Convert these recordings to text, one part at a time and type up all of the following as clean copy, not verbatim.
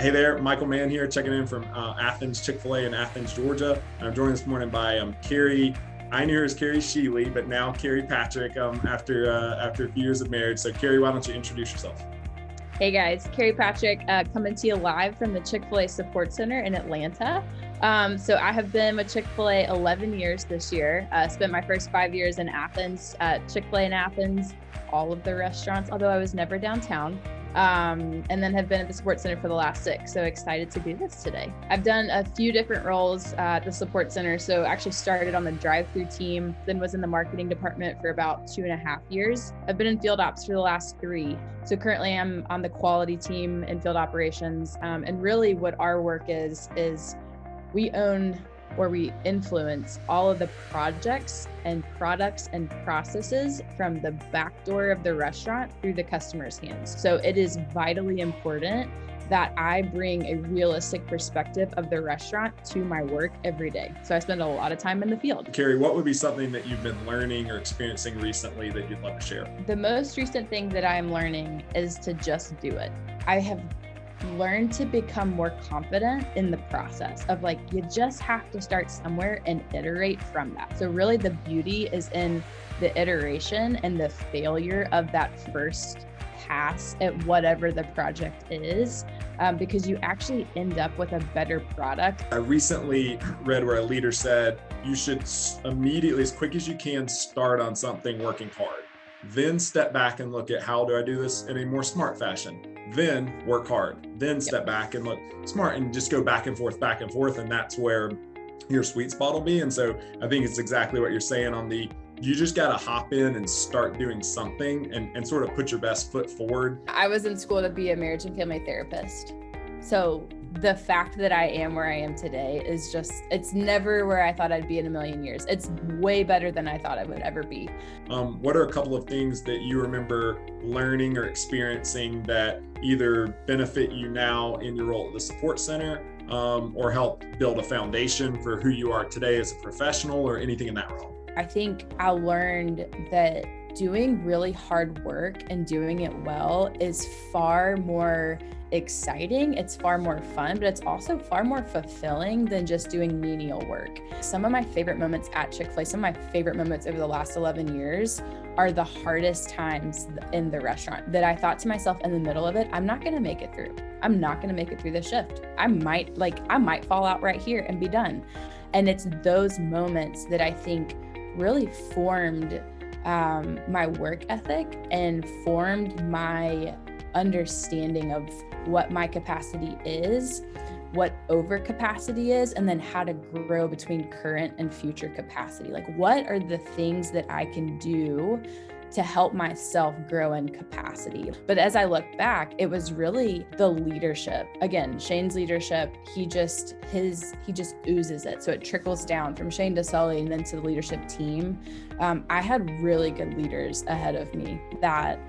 Hey there, Michael Mann here, checking in from Athens, Chick-Fil-A in Athens, Georgia. I'm joined this morning by Keri. I knew her as Keri Sheely, but now Keri Patrick after a few years of marriage. So Keri, why don't you introduce yourself? Hey guys, Keri Patrick coming to you live from the Chick-Fil-A Support Center in Atlanta. So I have been with Chick-fil-A 11 years this year. Spent my first 5 years in Athens, Chick-fil-A in Athens, all of the restaurants, although I was never downtown. And then have been at the Support Center for the last 6. So excited to do this today. I've done a few different roles at the Support Center. So actually started on the drive-through team, then was in the marketing department for about 2.5 years. I've been in field ops for the last 3. So currently I'm on the quality team in field operations. And really what our work is we own or we influence all of the projects and products and processes from the back door of the restaurant through the customer's hands. So it is vitally important that I bring a realistic perspective of the restaurant to my work every day. So I spend a lot of time in the field. Keri, what would be something that you've been learning or experiencing recently that you'd love to share? The most recent thing that I am learning is to just do it. I have learn to become more confident in the process of you just have to start somewhere and iterate from that. So really the beauty is in the iteration and the failure of that first pass at whatever the project is, because you actually end up with a better product. I recently read where a leader said you should immediately, as quick as you can, start on something working hard. Then step back and look at how do I do this in a more smart fashion. Then work hard, then step back and look smart and just go back and forth. And that's where your sweet spot will be. And so I think it's exactly what you're saying you just got to hop in and start doing something and sort of put your best foot forward. I was in school to be a marriage and family therapist. So the fact that I am where I am today is it's never where I thought I'd be in a million years. It's way better than I thought I would ever be. What are a couple of things that you remember learning or experiencing that either benefit you now in your role at the support center or help build a foundation for who you are today as a professional or anything in that realm? I think I learned that doing really hard work and doing it well is far more exciting. It's far more fun, but it's also far more fulfilling than just doing menial work. Some of my favorite moments at Chick-fil-A, some of my favorite moments over the last 11 years are the hardest times in the restaurant that I thought to myself in the middle of it, I'm not going to make it through. I'm not going to make it through the shift. I might fall out right here and be done. And it's those moments that I think really formed my work ethic and formed my understanding of what my capacity is, what overcapacity is, and then how to grow between current and future capacity. What are the things that I can do to help myself grow in capacity? But as I look back, it was really the leadership. Again, Shane's leadership, he just oozes it. So it trickles down from Shane to Sully and then to the leadership team. I had really good leaders ahead of me that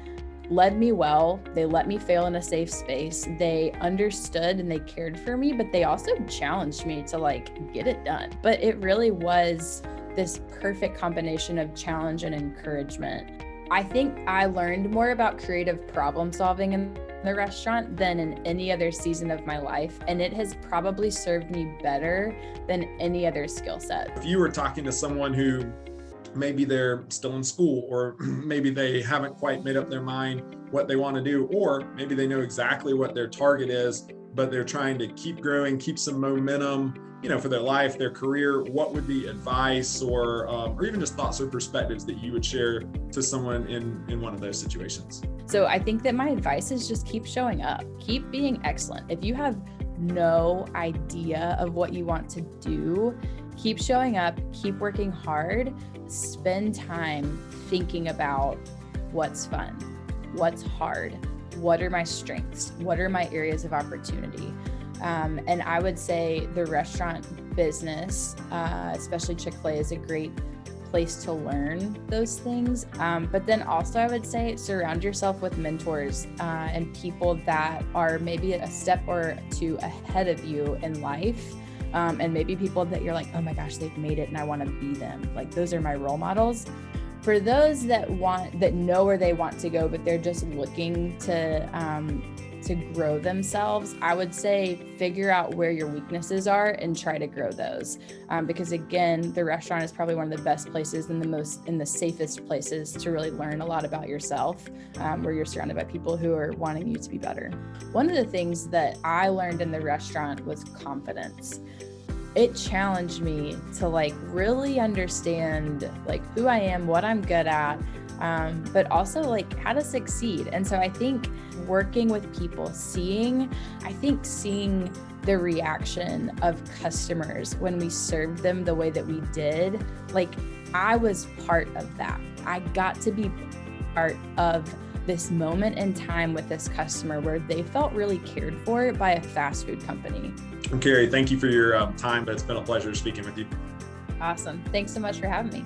led me well. They let me fail in a safe space. They understood and they cared for me, but they also challenged me to get it done. But it really was this perfect combination of challenge and encouragement. I think I learned more about creative problem solving in the restaurant than in any other season of my life. And it has probably served me better than any other skill set. If you were talking to someone who maybe they're still in school, or maybe they haven't quite made up their mind what they want to do, or maybe they know exactly what their target is, but they're trying to keep growing, keep some momentum, for their life, their career, what would be advice or even just thoughts or perspectives that you would share to someone in one of those situations? So I think that my advice is just keep showing up, keep being excellent. If you have no idea of what you want to do, keep showing up, keep working hard, spend time thinking about what's fun, what's hard, what are my strengths, what are my areas of opportunity. And I would say the restaurant business, especially Chick-fil-A, is a great place to learn those things. But then also I would say surround yourself with mentors and people that are maybe a step or two ahead of you in life. And maybe people that you're like, oh my gosh, they've made it and I want to be them. Those are my role models. For those that know where they want to go, but they're just looking to to grow themselves, I would say figure out where your weaknesses are and try to grow those. Because again, the restaurant is probably one of the best places and the safest places to really learn a lot about yourself, where you're surrounded by people who are wanting you to be better. One of the things that I learned in the restaurant was confidence. It challenged me to really understand who I am, what I'm good at, but also how to succeed. And so I think working with people, seeing the reaction of customers when we served them the way that we did, I was part of that. I got to be part of this moment in time with this customer where they felt really cared for by a fast food company. And Keri, thank you for your time. It's been a pleasure speaking with you. Awesome. Thanks so much for having me.